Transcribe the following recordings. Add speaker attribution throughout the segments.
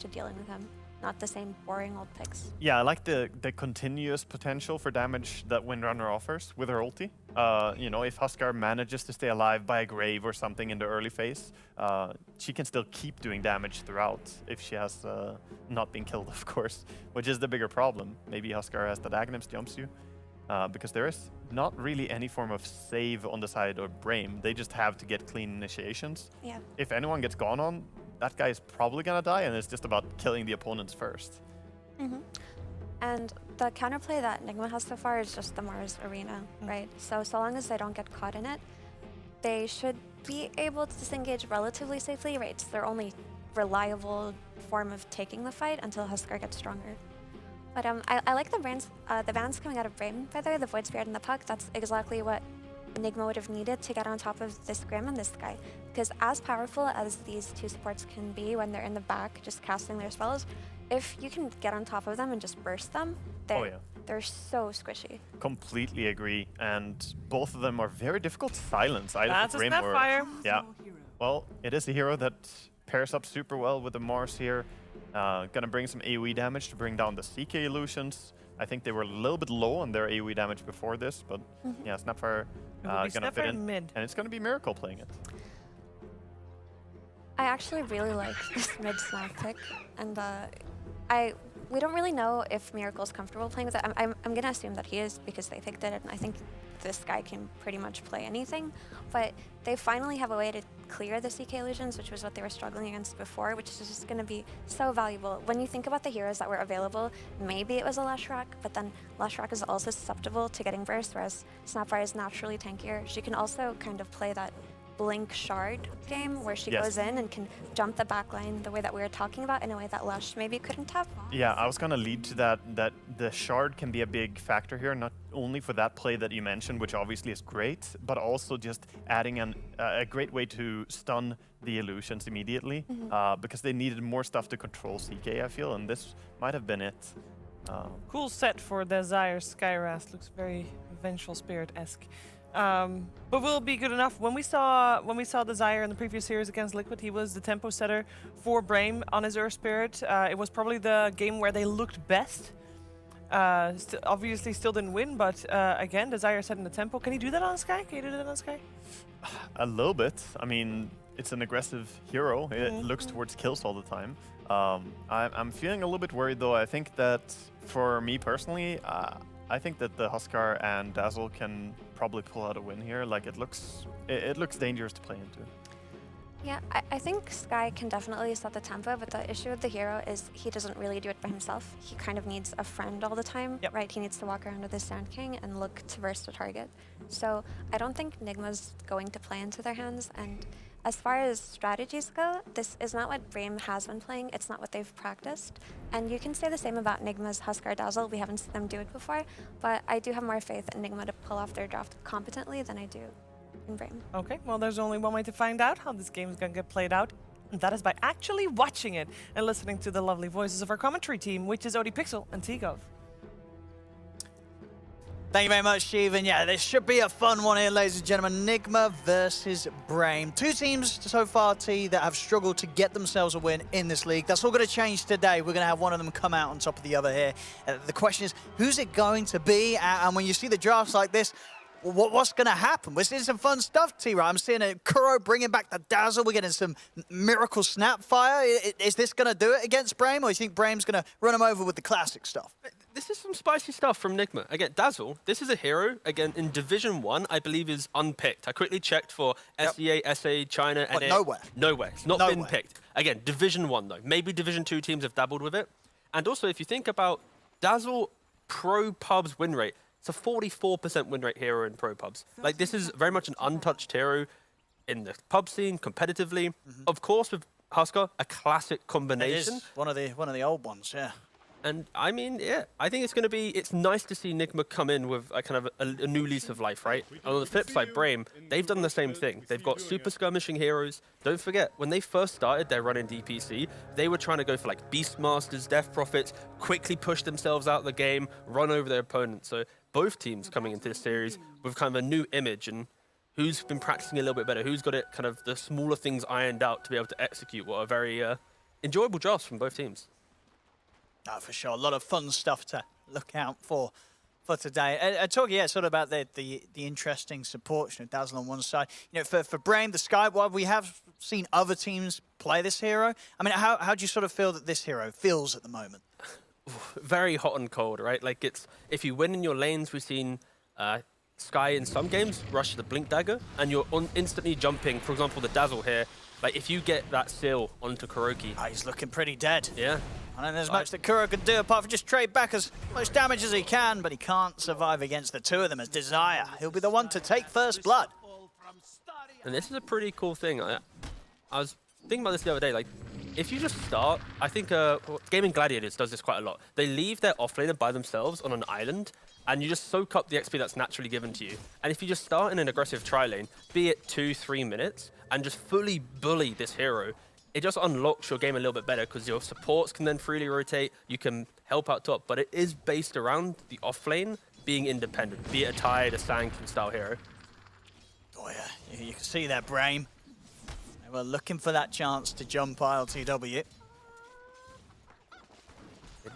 Speaker 1: to dealing with him, not the same boring old picks.
Speaker 2: Yeah, I like the continuous potential for damage that Windrunner offers with her ulti. You know, if Huskar manages to stay alive by a grave or something in the early phase, she can still keep doing damage throughout if she has not been killed, of course, which is the bigger problem. Maybe Huskar has that Aghanim jumps you, because there is not really any form of save on the side of Brame. They just have to get clean initiations.
Speaker 1: Yeah.
Speaker 2: If anyone gets gone on, that guy is probably gonna die, and it's just about killing the opponents first.
Speaker 1: And the counterplay that Nigma has so far is just the Mars arena, right? So long as they don't get caught in it, they should be able to disengage relatively safely, right? It's their only reliable form of taking the fight until Huskar gets stronger. But I like the bans coming out of Brame, by the way, the Void Spirit and the Puck. That's exactly what Nigma would have needed to get on top of this Grim and this guy. Because as powerful as these two supports can be when they're in the back just casting their spells, if you can get on top of them and just burst them, they're so squishy.
Speaker 2: Completely agree, and both of them are very difficult to silence.
Speaker 3: That's a Snapfire.
Speaker 2: Yeah. Well, it is a hero that pairs up super well with the Mars here. Gonna bring some AoE damage to bring down the CK illusions. I think they were a little bit low on their AoE damage before this, but yeah, Snapfire gonna fit in,
Speaker 3: mid.
Speaker 2: and it's gonna be Miracle playing it.
Speaker 1: I actually really like this mid snap pick, and we don't really know if Miracle's comfortable playing with it. I'm gonna assume that he is because they picked it, and I think this guy can pretty much play anything. But they finally have a way to clear the CK illusions, which was what they were struggling against before, which is just gonna be so valuable. When you think about the heroes that were available, maybe it was a Leshrac, but then Leshrac is also susceptible to getting burst, whereas Snapfire is naturally tankier. She can also kind of play that Blink Shard game where she goes in and can jump the backline the way that we were talking about in a way that Lush maybe couldn't have.
Speaker 2: Yeah, I was gonna lead to that the Shard can be a big factor here, not only for that play that you mentioned, which obviously is great, but also just adding a great way to stun the illusions immediately, because they needed more stuff to control CK, I feel, and this might have been it.
Speaker 3: Cool set for Desire Skyrast. Looks very Vengeful Spirit-esque. But will it be good enough? When we saw Desire in the previous series against Liquid, he was the tempo setter for Brame on his Earth Spirit. It was probably the game where they looked best. Obviously still didn't win, but again, Desire setting the tempo. Can he do that on Sky? Can you do that on Sky?
Speaker 2: A little bit. I mean, it's an aggressive hero. It looks towards kills all the time. I'm feeling a little bit worried though. I think that for me personally, I think that the Huskar and Dazzle can probably pull out a win here. Like it looks dangerous to play into.
Speaker 1: Yeah, I think Sky can definitely set the tempo, but the issue with the hero is he doesn't really do it by himself. He kind of needs a friend all the time, right? He needs to walk around with his Sand King and look to burst a target. So I don't think Nigma's going to play into their hands. And as far as strategies go, this is not what Brame has been playing. It's not what they've practiced. And you can say the same about Nigma's Huskar Dazzle. We haven't seen them do it before, but I do have more faith in Nigma to pull off their draft competently than I do in Brame.
Speaker 3: Okay, well, there's only one way to find out how this game is going to get played out, and that is by actually watching it and listening to the lovely voices of our commentary team, which is ODPixel and T-Gov.
Speaker 4: Thank you very much, Steve. And yeah, this should be a fun one here, ladies and gentlemen. Nigma versus Brame. Two teams so far, T, that have struggled to get themselves a win in this league. That's all going to change today. We're going to have one of them come out on top of the other here. The question is, who's it going to be? And when you see the drafts like this, what's going to happen? We're seeing some fun stuff, T-Right. I'm seeing a Kuro bringing back the Dazzle. We're getting some Miracle Snapfire. Is this going to do it against Brame, or do you think Brame's going to run him over with the classic stuff?
Speaker 5: This is some spicy stuff from Nigma. Again, Dazzle, this is a hero, again, in Division 1, I believe is unpicked. I quickly checked for SEA, SA, China, and
Speaker 4: nowhere.
Speaker 5: Nowhere. It's not been picked. Again, Division 1, though. Maybe Division 2 teams have dabbled with it. And also, if you think about Dazzle Pro Pubs win rate, it's a 44% win rate hero in Pro Pubs. Like, this is very much an untouched hero in the pub scene, competitively. Of course, with Huskar, a classic combination.
Speaker 4: It is one of the old ones, yeah.
Speaker 5: And I mean, yeah, I think it's nice to see Nigma come in with a kind of a new lease of life, right? And on the flip side, Brame, they've done the same thing. They've got super skirmishing heroes. Don't forget, when they first started their run in DPC, they were trying to go for like Beastmasters, Death Prophets, quickly push themselves out of the game, run over their opponents. So both teams coming into this series with kind of a new image, and who's been practicing a little bit better, who's got it kind of the smaller things ironed out to be able to execute what are very enjoyable drafts from both teams.
Speaker 4: Oh, for sure. A lot of fun stuff to look out for today. Talking, yeah, sort of about the interesting support. You know, Dazzle on one side. You know, for Brame, the Sky, while we have seen other teams play this hero, I mean, how do you sort of feel that this hero feels at the moment?
Speaker 5: Very hot and cold, right? Like, it's if you win in your lanes, we've seen Sky in some games rush the Blink Dagger, and you're instantly jumping. For example, the Dazzle here. Like, if you get that seal onto Kuroki...
Speaker 4: Oh, he's looking pretty dead.
Speaker 5: Yeah.
Speaker 4: I don't think there's much that Kuro can do apart from just trade back as much damage as he can, but he can't survive against the two of them as Desire. He'll be the one to take first blood.
Speaker 5: And this is a pretty cool thing. I was thinking about this the other day. Like, if you just start, I think Gaming Gladiators does this quite a lot. They leave their offlaner by themselves on an island, and you just soak up the XP that's naturally given to you. And if you just start in an aggressive tri-lane, be it 2-3 minutes, and just fully bully this hero, it just unlocks your game a little bit better because your supports can then freely rotate, you can help out top, but it is based around the offlane being independent, be it a Tide, a Sankin style hero.
Speaker 4: Oh yeah, you can see that Brame. They were looking for that chance to jump ILTW.
Speaker 5: It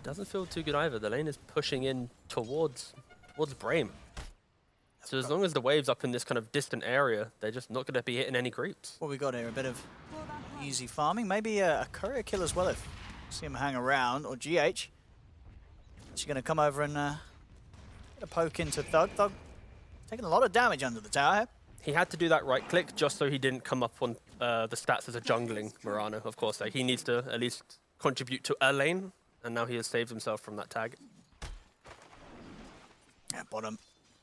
Speaker 5: doesn't feel too good either. The lane is pushing in towards Brame. So as long as the wave's up in this kind of distant area, they're just not going to be hitting any creeps.
Speaker 4: What we got here, a bit of easy farming. Maybe a courier kill as well if you see him hang around, or GH. She's going to come over and get a poke into Thug. Thug taking a lot of damage under the tower here.
Speaker 5: He had to do that right click just so he didn't come up on the stats as a jungling Mirana, of course. Like, he needs to at least contribute to a lane, and now he has saved himself from that tag.
Speaker 4: Yeah, bottom.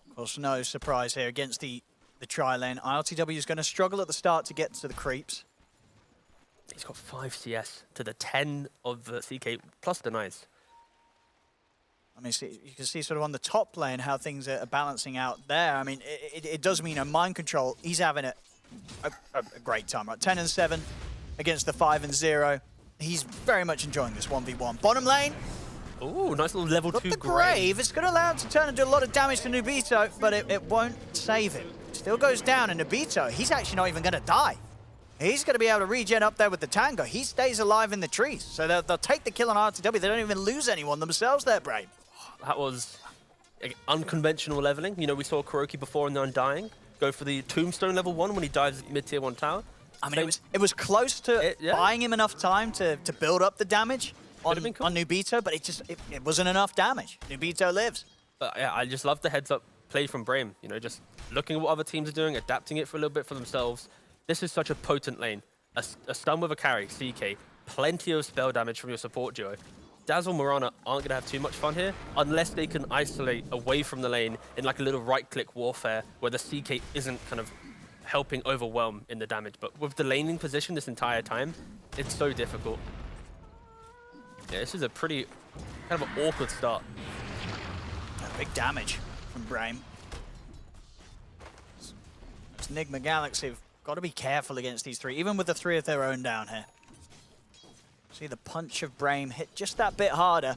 Speaker 4: Of course, no surprise here against the tri-lane. ILTW is going to struggle at the start to get to the creeps.
Speaker 5: He's got 5 CS to the 10 of the CK, plus denies.
Speaker 4: I mean, you can see sort of on the top lane how things are balancing out there. I mean, it does mean a mind control. He's having a great time, right? 10 and 7 against the 5 and 0. He's very much enjoying this 1v1. Bottom lane.
Speaker 5: Ooh, nice little level 2
Speaker 4: the grave. It's going to allow him to turn and do a lot of damage to Nubito, but it won't save him. Still goes down, and Nubito, he's actually not even going to die. He's going to be able to regen up there with the Tango. He stays alive in the trees, so they'll take the kill on RTW. They don't even lose anyone themselves there, Brame.
Speaker 5: That was unconventional leveling. You know, we saw Kuroki before in the Undying go for the Tombstone level 1 when he dives mid-tier 1 tower.
Speaker 4: I mean, it was close to buying him enough time to build up the damage on Nubito, but it wasn't enough damage. Nubito lives.
Speaker 5: But yeah, I just love the heads-up play from Brame. You know, just looking at what other teams are doing, adapting it for a little bit for themselves. This is such a potent lane. A stun with a carry, CK, plenty of spell damage from your support duo. Dazzle Mirana aren't going to have too much fun here unless they can isolate away from the lane in like a little right-click warfare where the CK isn't kind of helping overwhelm in the damage. But with the laning position this entire time, it's so difficult. Yeah, this is a pretty kind of an awkward start.
Speaker 4: Big damage from Brame. It's Nigma Galaxy have got to be careful against these three, even with the 3 of their own down here. See the punch of Brame hit just that bit harder.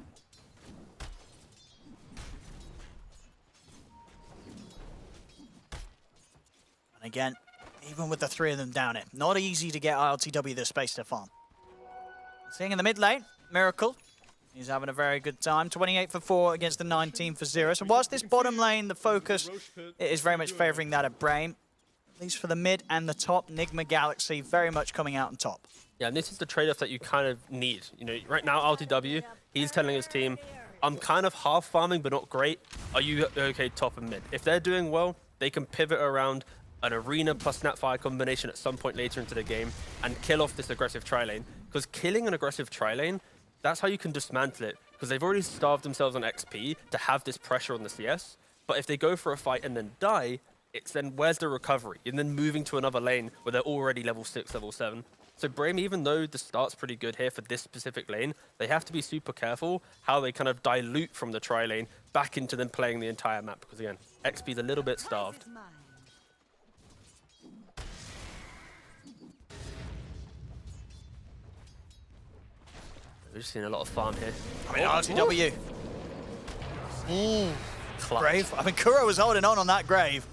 Speaker 4: And again, even with the 3 of them down it, not easy to get ILTW the space to farm. Seeing in the mid lane, Miracle. He's having a very good time. 28 for 4 against the 19 for 0. So whilst this bottom lane, the focus it is very much favoring that of Brame, at least for the mid and the top, Nigma Galaxy very much coming out on top.
Speaker 5: Yeah, and this is the trade-off that you kind of need. You know, right now, LTW, he's telling his team, I'm kind of half farming, but not great. Are you okay top and mid? If they're doing well, they can pivot around an Arena plus Snapfire combination at some point later into the game and kill off this aggressive tri-lane. Because killing an aggressive tri-lane, that's how you can dismantle it. Because they've already starved themselves on XP to have this pressure on the CS. But if they go for a fight and then die, it's then where's the recovery? And then moving to another lane where they're already level 6, level 7. So Brame, even though the start's pretty good here for this specific lane, they have to be super careful how they kind of dilute from the tri-lane back into them playing the entire map. Because again, XP's a little bit starved. We've just seen a lot of farm here.
Speaker 4: I mean, RTW.
Speaker 5: Clutch.
Speaker 4: Grave. I mean, Kuro was holding on that Grave.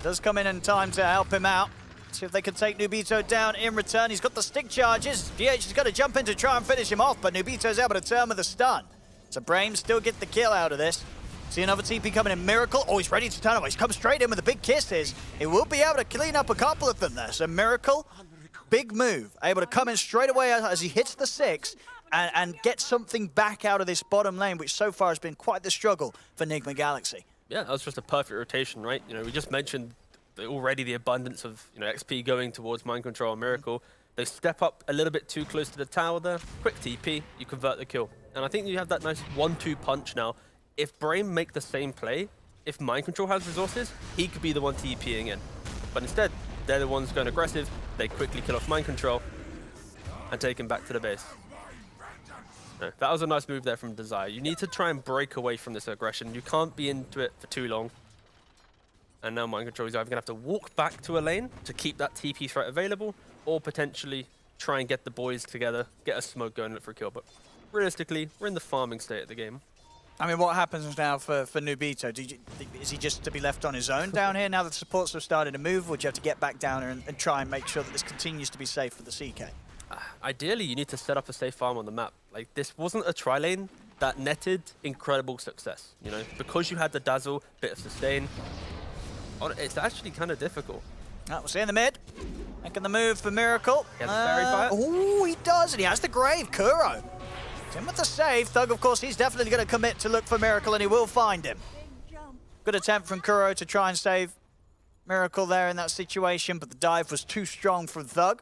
Speaker 4: Does come in time to help him out. See if they can take Nubito down in return. He's got the stick charges. GH has got to jump in to try and finish him off, but Nubito's able to turn with a stun. So Brame still get the kill out of this. See another TP coming in. Miracle. Oh, he's ready to turn away. He's come straight in with the big kisses. He will be able to clean up a couple of them there. So Miracle, big move. Able to come in straight away as he hits the 6 and get something back out of this bottom lane, which so far has been quite the struggle for Nigma Galaxy.
Speaker 5: Yeah, that was just a perfect rotation, right? You know, we just mentioned already the abundance of XP going towards Mind Control and Miracle. They step up a little bit too close to the tower there. Quick TP, you convert the kill. And I think you have that nice 1-2 punch now. If Brame make the same play, if Mind Control has resources, he could be the one TPing in. But instead, they're the ones going aggressive. They quickly kill off Mind Control and take him back to the base. No, that was a nice move there from Desire. You need to try and break away from this aggression. You can't be into it for too long. And now Mind Control is either going to have to walk back to a lane to keep that TP threat available, or potentially try and get the boys together, get a smoke going, look for a kill. But realistically, we're in the farming state of the game.
Speaker 4: I mean, what happens now for Nubito? Is he just to be left on his own down here now that the supports have started to move, or do you have to get back down here and try and make sure that this continues to be safe for the CK?
Speaker 5: Ideally, you need to set up a safe farm on the map. Like, this wasn't a tri-lane that netted incredible success, you know? Because you had the dazzle, bit of sustain, it's actually kind of difficult.
Speaker 4: We'll see in the mid. Making the move for Miracle.
Speaker 5: He has the fairy fire.
Speaker 4: Oh, he does, and he has the grave. Kuro. He's in with the save. Thug, of course, he's definitely going to commit to look for Miracle, and he will find him. Good attempt from Kuro to try and save Miracle there in that situation, but the dive was too strong from Thug.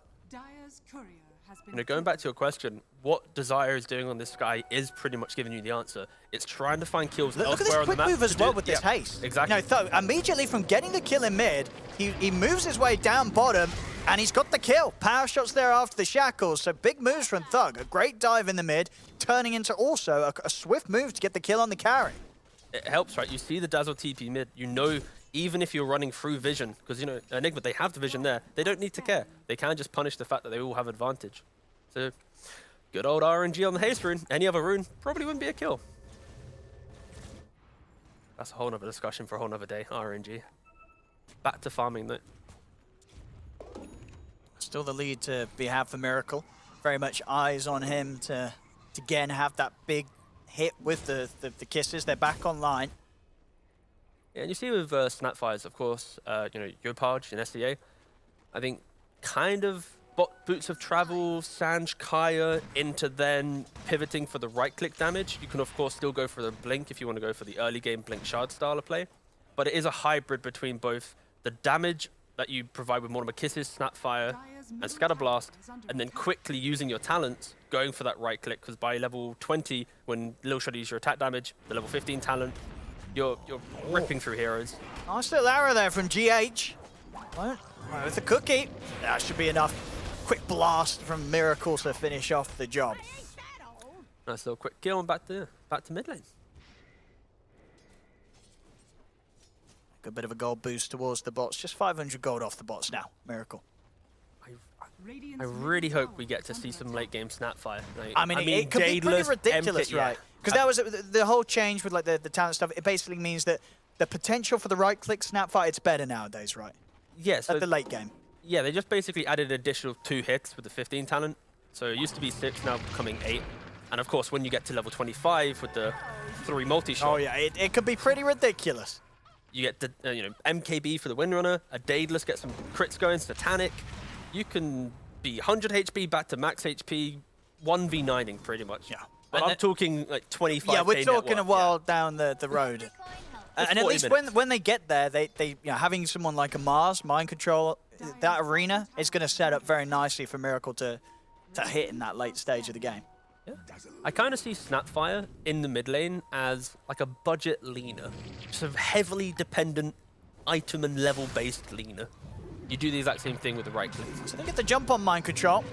Speaker 5: You know, going back to your question, what Desire is doing on this guy is pretty much giving you the answer. It's trying to find kills
Speaker 4: Look at this
Speaker 5: elsewhere on the
Speaker 4: quick
Speaker 5: map.
Speaker 4: move as well with this haste.
Speaker 5: Exactly.
Speaker 4: You know, Thug, immediately from getting the kill in mid, he moves his way down bottom, and he's got the kill. Power shots there after the shackles, so big moves from Thug. A great dive in the mid, turning into also a swift move to get the kill on the carry.
Speaker 5: It helps, right? You see the Dazzle TP mid, you know, even if you're running through vision, because, you know, Nigma, they have the vision there. They don't need to care. They can just punish the fact that they all have advantage. So, good old RNG on the haste rune. Any other rune probably wouldn't be a kill. That's a whole nother discussion for a whole nother day, RNG. Back to farming though.
Speaker 4: Still the lead to have for Miracle. Very much eyes on him to again have that big hit with the kisses. They're back online.
Speaker 5: Yeah, and you see with Snapfires, of course, you know, Yopaj in SCA, I think kind of boots of travel, Sanj, Kaya into then pivoting for the right-click damage. You can, of course, still go for the Blink if you want to go for the early game Blink Shard style of play. But it is a hybrid between both the damage that you provide with Mortimer Kisses, Snapfire, and Scatterblast, and then quickly using your talents, going for that right-click, because by level 20, when Lil Shot uses your attack damage, the level 15 talent, you're ripping through heroes.
Speaker 4: Nice little arrow there from GH. With the cookie, that should be enough. Quick blast from Miracle to finish off the job.
Speaker 5: Nice little quick kill and back to mid lane.
Speaker 4: Good bit of a gold boost towards the bots. Just 500 gold off the bots now. Miracle.
Speaker 5: I really hope we get to see some late game Snapfire. Like,
Speaker 4: I mean, it could be pretty ridiculous,
Speaker 5: MK,
Speaker 4: right? Because that was the whole change with like the talent stuff. It basically means that the potential for the right-click Snapfire, it's better nowadays, right?
Speaker 5: Yeah, so
Speaker 4: at the late game.
Speaker 5: Yeah, they just basically added an additional 2 hits with the 15 talent. So it used to be 6, now becoming 8. And of course, when you get to level 25 with the 3 multi-shot.
Speaker 4: Oh yeah, it could be pretty ridiculous.
Speaker 5: You get the you know, MKB for the Windrunner, a Daedalus, get some crits going, Satanic. You can be 100 HP back to max HP, 1v9ing pretty much.
Speaker 4: Yeah.
Speaker 5: But I'm talking like 25.
Speaker 4: Yeah, we're talking a while down the road. And at least when they get there, they you know, having someone like a Mars, Mind Control, that arena is going to set up very nicely for Miracle to hit in that late stage of the game.
Speaker 5: Yeah. I kind of see Snapfire in the mid lane as like a budget leaner, sort of heavily dependent item and level based leaner. You do the exact same thing with the right click.
Speaker 4: So they get the jump on Mind Control.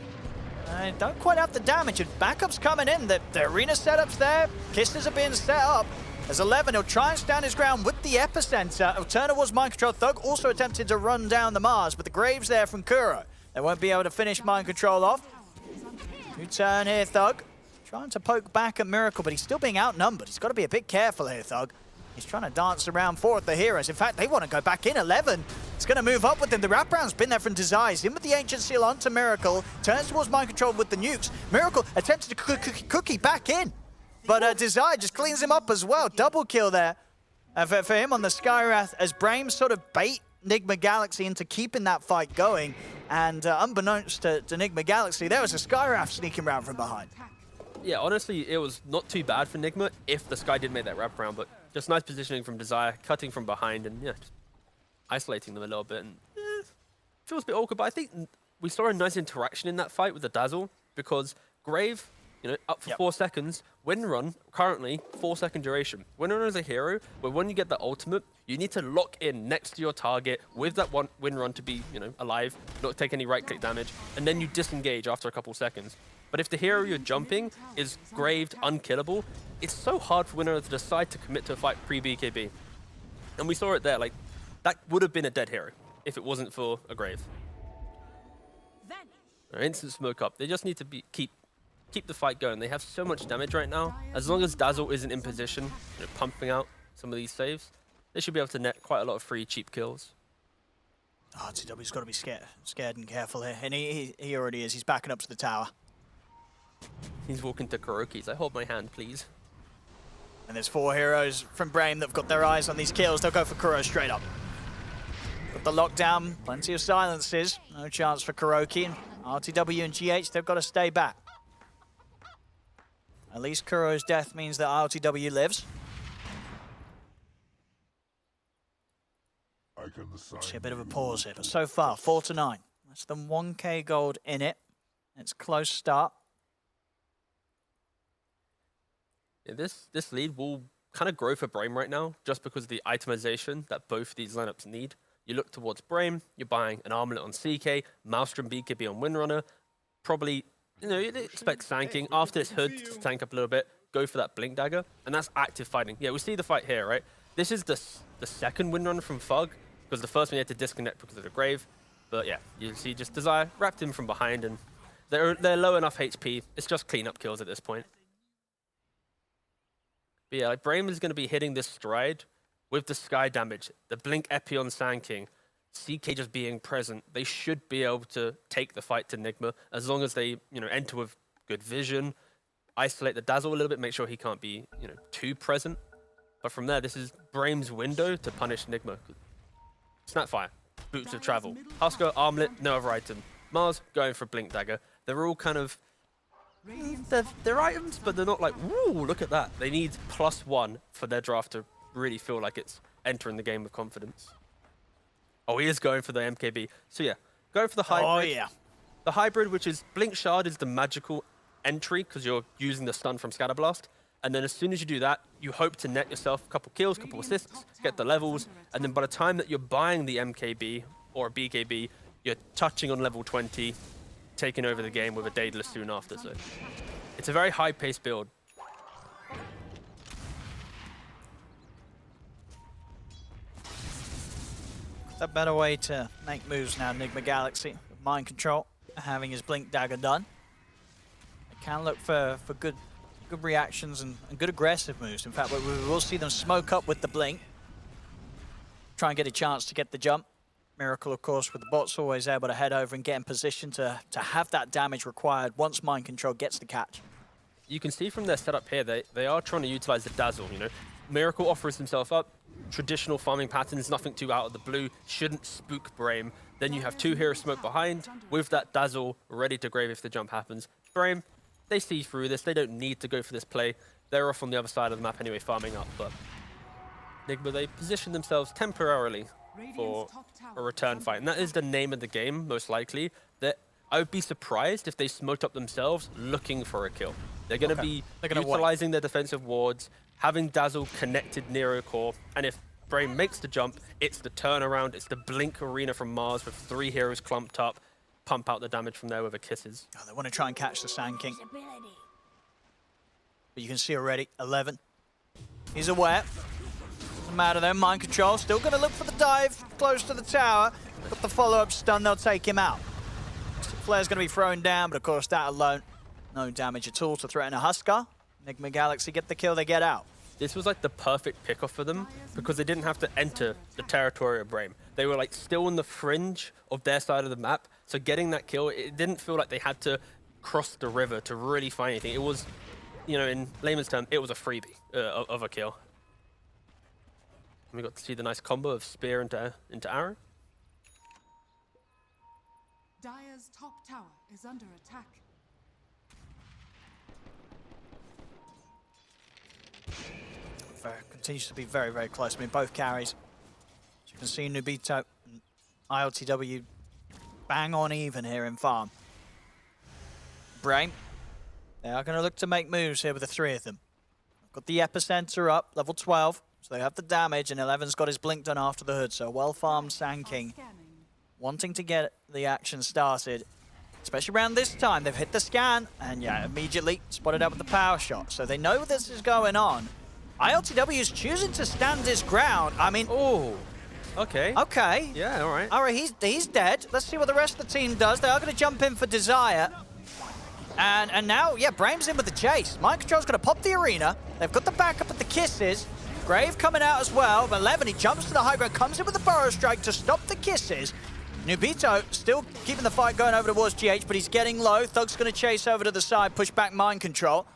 Speaker 4: Don't quite have the damage, and backup's coming in. The arena setup's there. Kisses are being set up. As 11, he'll try and stand his ground with the epicenter. He'll turn towards Mind Control. Thug also attempted to run down the Mars, but the Grave's there from Kuro. They won't be able to finish Mind Control off. Good turn here, Thug. Trying to poke back at Miracle, but he's still being outnumbered. He's got to be a bit careful here, Thug. He's trying to dance around 4 of the heroes. In fact, they want to go back in 11. It's He's going to move up with him. The wraparound's been there from Desire. He's in with the Ancient Seal onto Miracle. Turns towards Mind Control with the nukes. Miracle attempts to cookie back in. But Desire just cleans him up as well. Double kill there for him on the Skywrath as Brame sort of bait Nigma Galaxy into keeping that fight going. And unbeknownst to Nigma Galaxy, there was a Skywrath sneaking around from behind.
Speaker 5: Yeah, honestly, it was not too bad for Nigma if the Sky did make that wraparound, but just nice positioning from Desire, cutting from behind, and yeah, just isolating them a little bit. And feels a bit awkward, but I think we saw a nice interaction in that fight with the Dazzle, because Grave, you know, up for 4 seconds. Windrun, currently, 4-second duration. Windrun is a hero, but when you get the ultimate, you need to lock in next to your target with that one Windrun to be, you know, alive, not take any right-click damage, and then you disengage after a couple seconds. But if the hero you're jumping is Graved unkillable, it's so hard for Windrunner to decide to commit to a fight pre-BKB. And we saw it there, like, that would have been a dead hero if it wasn't for a Grave. Instant smoke up. They just need to keep the fight going. They have so much damage right now. As long as Dazzle isn't in position, you know, pumping out some of these saves, they should be able to net quite a lot of free, cheap kills.
Speaker 4: RTW's got to be scared and careful here. And he already is. He's backing up to the tower.
Speaker 5: He's walking to Kuroki's. Hold my hand, please.
Speaker 4: And there's 4 heroes from Brame that've got their eyes on these kills. They'll go for Kuro straight up. Got the lockdown, plenty of silences. No chance for Kuroki. And RTW and GH, they've got to stay back. At least Kuro's death means that RTW lives. See a bit of a pause here, but so far, 4-9. Less than 1k gold in it. It's a close start.
Speaker 5: Yeah, this lead will kind of grow for Brame right now, just because of the itemization that both these lineups need. You look towards Brame, you're buying an Armlet on CK, Maelstrom BKB on Windrunner, probably, you know, you'd expect tanking. After this Hood to tank up a little bit, go for that Blink Dagger, and that's active fighting. Yeah, we see the fight here, right? This is the second Windrunner from Fug, because the first one he had to disconnect because of the Grave. But yeah, you see just Desire wrapped him from behind, and they're low enough HP. It's just cleanup kills at this point. But yeah, like Brame is going to be hitting this stride with the Sky damage, the Blink Epi on Sand King, CK just being present. They should be able to take the fight to Nigma as long as they, you know, enter with good vision, isolate the Dazzle a little bit, make sure he can't be, you know, too present. But from there, this is Brame's window to punish Nigma. Snapfire, Boots of Travel, Husker, Armlet, no other item. Mars going for Blink Dagger. They're all kind of, they're items, but they're not like, woo, look at that. They need +1 for their draft to really feel like it's entering the game with confidence. Oh, he is going for the MKB. So yeah, going for the hybrid.
Speaker 4: Oh yeah.
Speaker 5: The hybrid, which is Blink Shard, is the magical entry because you're using the stun from Scatterblast. And then as soon as you do that, you hope to net yourself a couple kills, couple assists, get the levels. And then by the time that you're buying the MKB or a BKB, you're touching on level 20, taking over the game with a Daedalus soon after. So it's a very high-paced build.
Speaker 4: A better way to make moves now, Nigma Galaxy. With Mind Control, having his Blink Dagger done. They can look for good reactions and good aggressive moves. In fact, we will see them smoke up with the Blink. Try and get a chance to get the jump. Miracle, of course, with the bots always able to head over and get in position to have that damage required once Mind Control gets the catch.
Speaker 5: You can see from their setup here, they are trying to utilize the Dazzle, you know. Miracle offers himself up. Traditional farming patterns, nothing too out of the blue, shouldn't spook Brame. Then you have 2 heroes smoke behind with that Dazzle ready to grave if the jump happens. Brame, they see through this. They don't need to go for this play. They're off on the other side of the map anyway, farming up. But Nigma, they position themselves temporarily for a return fight. And that is the name of the game, most likely. That I would be surprised if they smoked up themselves looking for a kill. They're going to be utilizing their defensive wards, having Dazzle connected near a core, and if Brame makes the jump, it's the turnaround, it's the Blink Arena from Mars with 3 heroes clumped up, pump out the damage from there with a Kisses.
Speaker 4: Oh, they want to try and catch the Sand King. But you can see already, 11. He's aware. Doesn't matter though, Mind Control, still going to look for the dive, close to the tower. Got the follow-up stun, they'll take him out. Flare's going to be thrown down, but of course that alone, no damage at all to threaten a Husker. Nigma Galaxy get the kill, they get out.
Speaker 5: this was like the perfect pickoff for them because they didn't have to enter the territory of Brame. They were like still on the fringe of their side of the map. So getting that kill, it didn't feel like they had to cross the river to really find anything. It was, you know, in layman's terms, it was a freebie of a kill. And we got to see the nice combo of spear into arrow.
Speaker 6: Dire's top tower is under attack.
Speaker 4: Continues to be very, very close. I mean, both carries. As you can see, Nubito and ILTW bang on even here in farm. Brame, they are going to look to make moves here with the three of them. Got the epicenter up, level 12, so they have the damage, and 11's got his blink done after the hood, so well-farmed Sand King wanting to get the action started. Especially around this time, they've hit the scan, and yeah, immediately spotted out with the power shot. So they know this is going on. ILTW is choosing to stand his ground. I mean...
Speaker 5: Oh, okay.
Speaker 4: Okay.
Speaker 5: Yeah, all right.
Speaker 4: All right, he's dead. Let's see what the rest of the team does. They are going to jump in for Desire. And now, yeah, Brame's in with the chase. Mind Control's going to pop the arena. They've got the backup at the kisses. Grave coming out as well. But 11, he jumps to the high ground, comes in with the Burrow Strike to stop the kisses. Nubito still keeping the fight going over towards GH, but he's getting low. Thug's going to chase over to the side, push back Mind Control.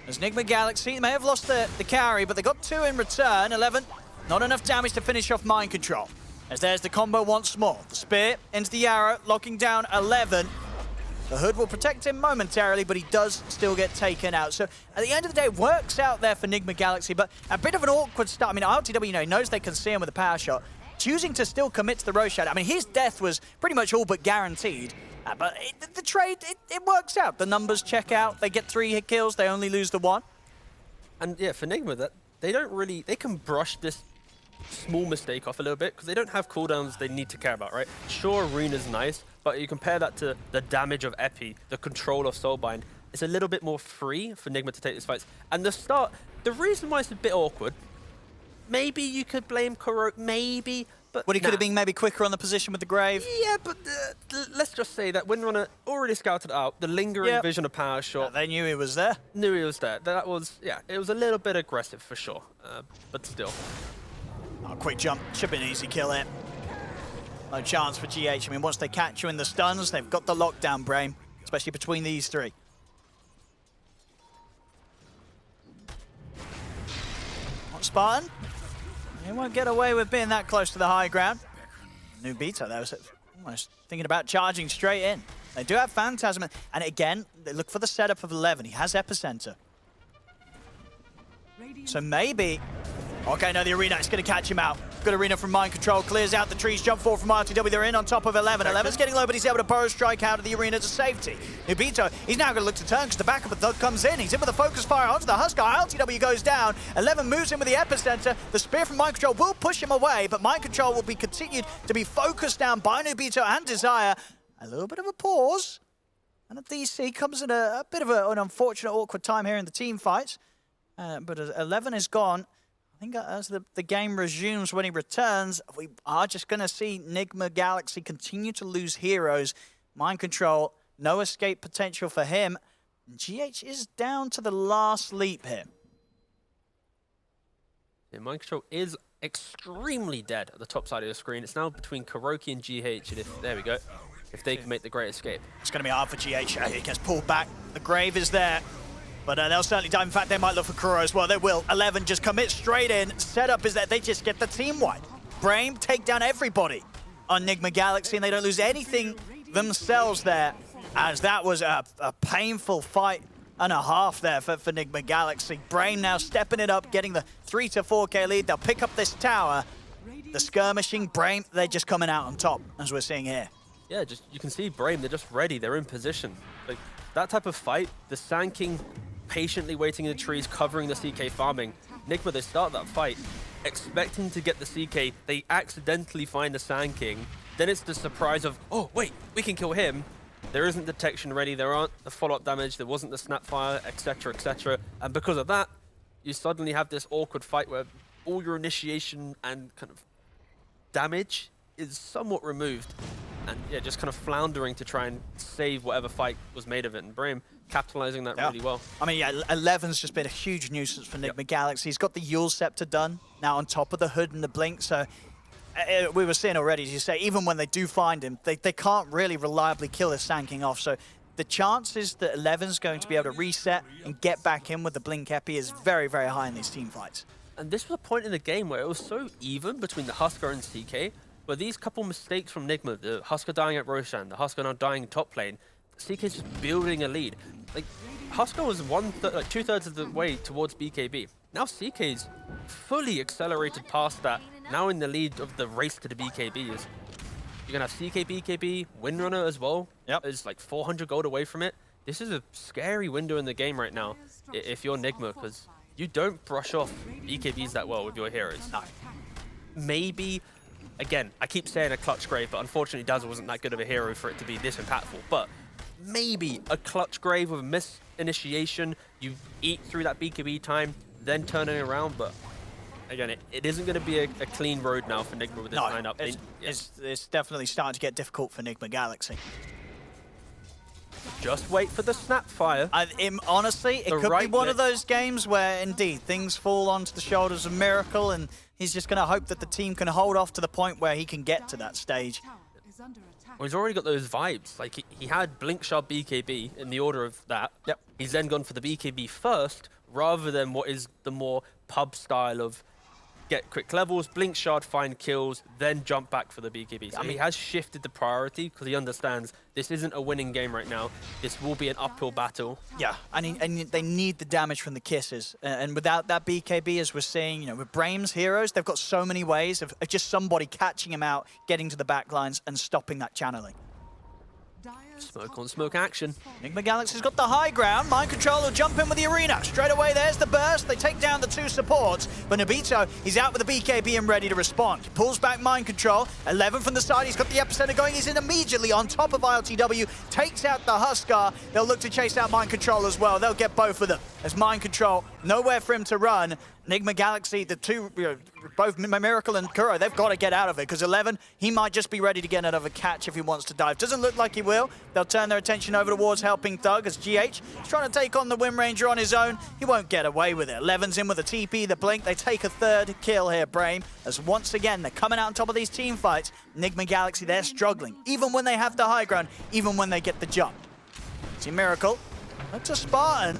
Speaker 4: As Nigma Galaxy may have lost the carry, but they got 2 in return. 11, not enough damage to finish off Mind Control. As there's the combo once more. The spear into the arrow, locking down 11. The hood will protect him momentarily, but he does still get taken out. So at the end of the day, it works out there for Nigma Galaxy, but a bit of an awkward start. I mean, ILTW, you know, knows they can see him with a power shot. Choosing to still commit to the Roshan. I mean, his death was pretty much all but guaranteed. But the trade, it works out. The numbers check out. They get 3 hit kills. They only lose the 1.
Speaker 5: And yeah, for Nigma, that they don't really, they can brush this small mistake off a little bit because they don't have cooldowns they need to care about, right? Sure, Arena's nice, but you compare that to the damage of Epi, the control of Soulbind, it's a little bit more free for Nigma to take these fights. And the start, the reason why it's a bit awkward, maybe you could blame Kuro, maybe, but
Speaker 4: He could have been maybe quicker on the position with the Grave.
Speaker 5: Yeah, but let's just say that Windrunner already scouted out the lingering vision of power shot.
Speaker 4: They knew he was there.
Speaker 5: Knew he was there. That was, yeah, it was a little bit aggressive for sure, but still.
Speaker 4: Oh, quick jump. Should be an easy kill here. No chance for GH. I mean, once they catch you in the stuns, they've got the lockdown, Brame, especially between these 3. Not Spartan. He won't get away with being that close to the high ground. Nubito, that was almost thinking about charging straight in. They do have Phantasm, and again, they look for the setup of 11. He has Epicenter. So maybe... Okay, no, the arena is going to catch him out. Good arena from Mind Control, clears out the trees, jump forward from RTW. They're in on top of 11. 11's getting low, but he's able to Burrow Strike out of the arena to safety. Nubito, he's now going to look to turn because the backup of Thug comes in. He's in with a focus fire onto the Husker. RTW goes down. 11 moves in with the Epicenter. The spear from Mind Control will push him away, but Mind Control will be continued to be focused down by Nubito and Desire. A little bit of a pause. And a DC comes in a bit of an unfortunate, awkward time here in the team fights. But 11 is gone. I think as the game resumes when he returns, we are just going to see Nigma Galaxy continue to lose heroes. Mind Control, no escape potential for him. GH is down to the last leap here.
Speaker 5: Yeah, Mind Control is extremely dead at the top side of the screen. It's now between Kuroki and GH, and there we go. If they can make the great escape.
Speaker 4: It's going to be hard for GH. He gets pulled back. The Grave is there. But they'll certainly die. In fact, they might look for Kuro as well. They will. 11 just commit straight in. Setup is that they just get the team wipe. Brame take down everybody on Nigma Galaxy, and they don't lose anything themselves there, as that was a painful fight and a half there for Nigma Galaxy. Brame now stepping it up, getting the 3 to 4K lead. They'll pick up this tower. The skirmishing, Brame, they're just coming out on top, as we're seeing here.
Speaker 5: Yeah, just you can see Brame, they're just ready. They're in position. Like that type of fight, the Sand King patiently waiting in the trees, covering the CK farming. Nigma, they start that fight expecting to get the CK. They accidentally find the Sand King. Then it's the surprise of, oh, wait, we can kill him. There isn't detection ready. There aren't the follow-up damage. There wasn't the snapfire, etc., etc. And because of that, you suddenly have this awkward fight where all your initiation and kind of damage is somewhat removed. and yeah, just kind of floundering to try and save whatever fight was made of it. And Brame capitalizing that really well.
Speaker 4: I mean, yeah, 11's just been a huge nuisance for Nigma Galaxy. He's got the Yule Scepter done now on top of the hood and the blink, so we were seeing already, as you say, even when they do find him, they can't really reliably kill his Sand off. So the chances that 11's going to be able to reset and get back in with the blink epi is very, very high in these team fights.
Speaker 5: And this was a point in the game where it was so even between the Husker and CK, where these couple mistakes from Nigma, the Husker dying at Roshan, the Husker now dying top lane, CK's just building a lead. Like, Husker was 2/3 of the way towards BKB. Now CK's fully accelerated past that, now in the lead of the race to the BKB. Is you're gonna have CK, BKB, Windrunner as well.
Speaker 4: Yep.
Speaker 5: Is like 400 gold away from it. This is a scary window in the game right now if you're Nigma, because you don't brush off BKBs that well with your heroes.
Speaker 4: No.
Speaker 5: Maybe, again, I keep saying a clutch grave, but unfortunately Dazzle wasn't that good of a hero for it to be this impactful. But maybe a clutch grave with a miss initiation, you eat through that BKB time, then turning around. But again, it isn't going to be a clean road now for Nigma with this lineup.
Speaker 4: It's definitely starting to get difficult for Nigma Galaxy.
Speaker 5: Just wait for the Snapfire.
Speaker 4: Honestly, it could be one of those games where, indeed, things fall onto the shoulders of Miracle, and he's just going to hope that the team can hold off to the point where he can get to that stage.
Speaker 5: Well, he's already got those vibes. Like, he had Blink Shard BKB in the order of that.
Speaker 4: Yep.
Speaker 5: He's then gone for the BKB first, rather than what is the more pub style of get quick levels, Blink Shard, find kills, then jump back for the BKB. So he has shifted the priority because he understands this isn't a winning game right now. This will be an uphill battle.
Speaker 4: Yeah, and they need the damage from the kisses. And without that BKB, as we're seeing, you know, with Brame's heroes, they've got so many ways of just somebody catching him out, getting to the backlines, and stopping that channeling.
Speaker 5: Smoke on smoke action.
Speaker 4: Nigma Galaxy's got the high ground. Mind Control will jump in with the arena. Straight away, there's the burst. They take down the two supports. But Nobito, he's out with the BKB and ready to respond. He pulls back Mind Control. 11 from the side. He's got the epicenter going. He's in immediately on top of ILTW. Takes out the Husker. They'll look to chase out Mind Control as well. They'll get both of them. As Mind Control, nowhere for him to run. Nigma Galaxy, the two, both Miracle and Kuro, they've got to get out of it, because 11, he might just be ready to get another catch if he wants to dive. Doesn't look like he will. They'll turn their attention over towards helping Thug, as GH is trying to take on the Wind Ranger on his own. He won't get away with it. 11's in with a TP, the blink. They take a third kill here, Brame, as once again, they're coming out on top of these team fights. Nigma Galaxy, they're struggling, even when they have the high ground, even when they get the jump. See Miracle, looks a Spartan.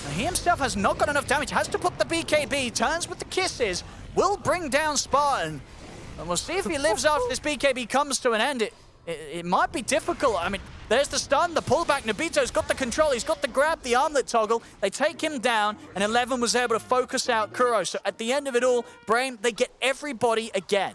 Speaker 4: And he himself has not got enough damage, has to put the BKB, turns with the kisses, will bring down Spartan. And we'll see if he lives after this BKB comes to an end. It might be difficult. I mean, there's the stun, the pullback. Nobito's got the control, he's got the grab, the armlet toggle. They take him down, and 11 was able to focus out Kuro. So at the end of it all, Brame, they get everybody again.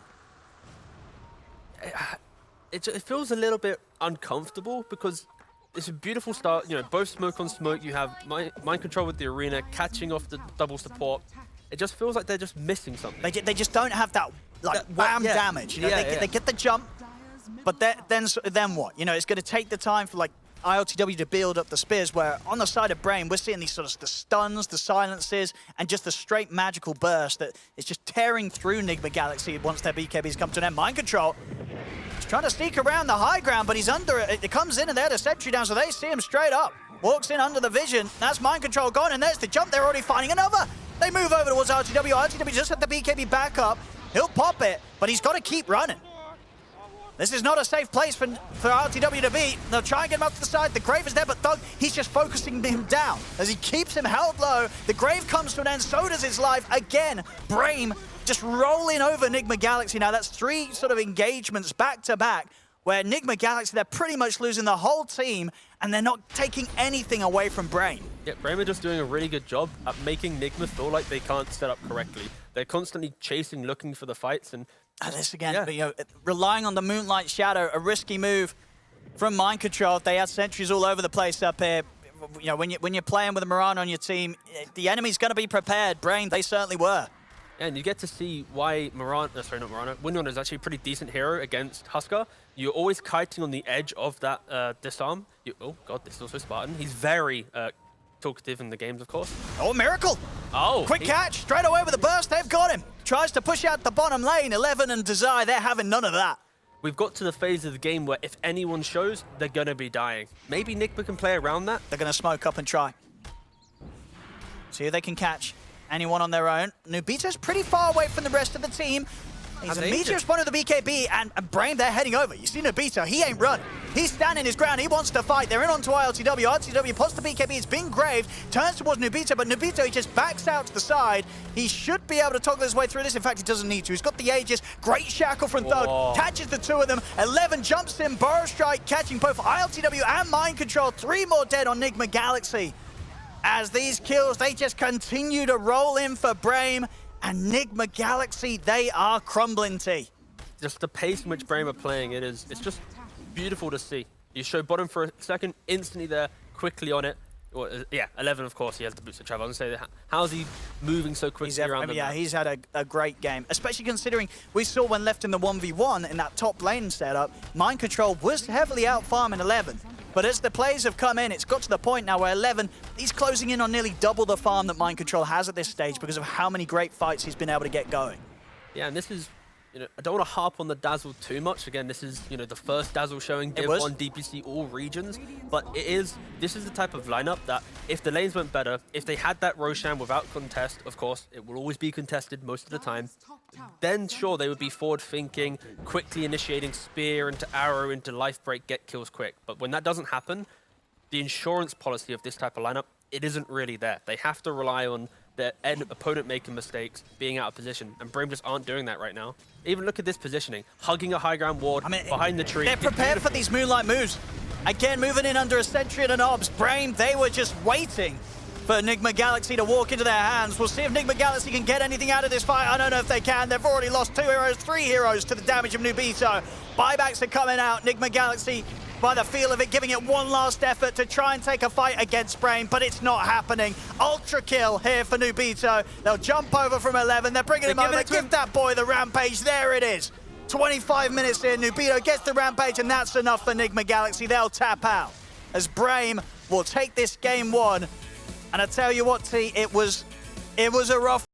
Speaker 5: It feels a little bit uncomfortable, because it's a beautiful start, you know, both smoke on smoke. You have mind control with the arena, catching off the double support. It just feels like they're just missing something.
Speaker 4: They just don't have that, like, wham damage. You know, they get the jump, but then what? You know, it's going to take the time for, like, ILTW to build up the spears, where on the side of Brame, we're seeing these sort of the stuns, the silences, and just the straight magical burst that is just tearing through Nigma Galaxy once their BKBs come to an end. Mind Control, he's trying to sneak around the high ground, but he's under it. It comes in, and they had a sentry down, so they see him straight up. Walks in under the vision. That's Mind Control gone, and there's the jump. They're already finding another. They move over towards RTW. RTW just had the BKB back up. He'll pop it, but he's got to keep running. This is not a safe place for RTW to be. They'll try and get him up to the side. The Grave is there, but Thug, he's just focusing him down. As he keeps him held low, the Grave comes to an end, so does his life. Again, Brame just rolling over Nigma Galaxy. Now, that's 3 sort of engagements back-to-back, where Nigma Galaxy, they're pretty much losing the whole team, and they're not taking anything away from Brame.
Speaker 5: Yeah, Brame are just doing a really good job at making Nigma feel like they can't set up correctly. They're constantly chasing, looking for the fights, and
Speaker 4: this again, you know, relying on the Moonlight Shadow, a risky move from Mind Control. They had sentries all over the place up here. You know, when you're playing with a Mirana on your team, the enemy's going to be prepared. Brame, they certainly were.
Speaker 5: And you get to see why Windrunner is actually a pretty decent hero against Husker. You're always kiting on the edge of that disarm. Oh god, this is also Spartan. He's very talkative in the games, of course.
Speaker 4: Oh, Miracle!
Speaker 5: Oh!
Speaker 4: Quick catch, straight away with a burst, they've got him. Tries to push out the bottom lane, 11 and Desire, they're having none of that.
Speaker 5: we've got to the phase of the game where if anyone shows, they're going to be dying. Maybe Nigma can play around that.
Speaker 4: They're going to smoke up and try. See if they can catch anyone on their own. Nubito's pretty far away from the rest of the team. He's immediately responded to the BKB, and Brame, they're heading over. You see Nubito, he ain't run. He's standing his ground, he wants to fight. They're in onto ILTW. ILTW pots the BKB, it's been graved, turns towards Nubito, but Nubito, he just backs out to the side. He should be able to toggle his way through this. In fact, he doesn't need to. He's got the Aegis, great shackle from Thug, catches the two of them. 11 jumps in, Burrow Strike, catching both ILTW and Mind Control. 3 more dead on Nigma Galaxy. As these kills, they just continue to roll in for Brame. And Nigma Galaxy, they are crumbling, T.
Speaker 5: Just the pace in which Brame are playing, it's just beautiful to see. You show bottom for a second, instantly there, quickly on it. Well, yeah, 11, of course, he has the boost of travel. I was going to say, how's he moving so quickly around the map?
Speaker 4: He's had a great game, especially considering we saw when left in the 1v1 in that top lane setup, Mind Control was heavily out-farming 11. But as the plays have come in, it's got to the point now where 11, he's closing in on nearly double the farm that Mind Control has at this stage because of how many great fights he's been able to get going.
Speaker 5: Yeah, and this is, I don't want to harp on the Dazzle too much. Again, this is, the first Dazzle showing Div 1 DPC all regions. But this is the type of lineup that if the lanes went better, if they had that Roshan without contest, of course, it will always be contested most of the time, then sure, they would be forward-thinking, quickly initiating spear into arrow, into life break, get kills quick. But when that doesn't happen, the insurance policy of this type of lineup, it isn't really there. They have to rely on their opponent making mistakes, being out of position, and Brame just aren't doing that right now. Even look at this positioning, hugging a high ground ward behind the tree.
Speaker 4: They're prepared for these Moonlight moves. Again, moving in under a Sentry and an Obs. Brame, they were just waiting for Nigma Galaxy to walk into their hands. We'll see if Nigma Galaxy can get anything out of this fight. I don't know if they can. They've already lost 2 heroes, 3 heroes to the damage of Nubito. Buybacks are coming out. Nigma Galaxy, by the feel of it, giving it one last effort to try and take a fight against Brame, but it's not happening. Ultra kill here for Nubito. They'll jump over from 11. They're bringing him over. Give that boy the rampage. There it is. 25 minutes in. Nubito gets the rampage, and that's enough for Nigma Galaxy. They'll tap out as Brame will take this game 1. And I tell you what, T, it was a rough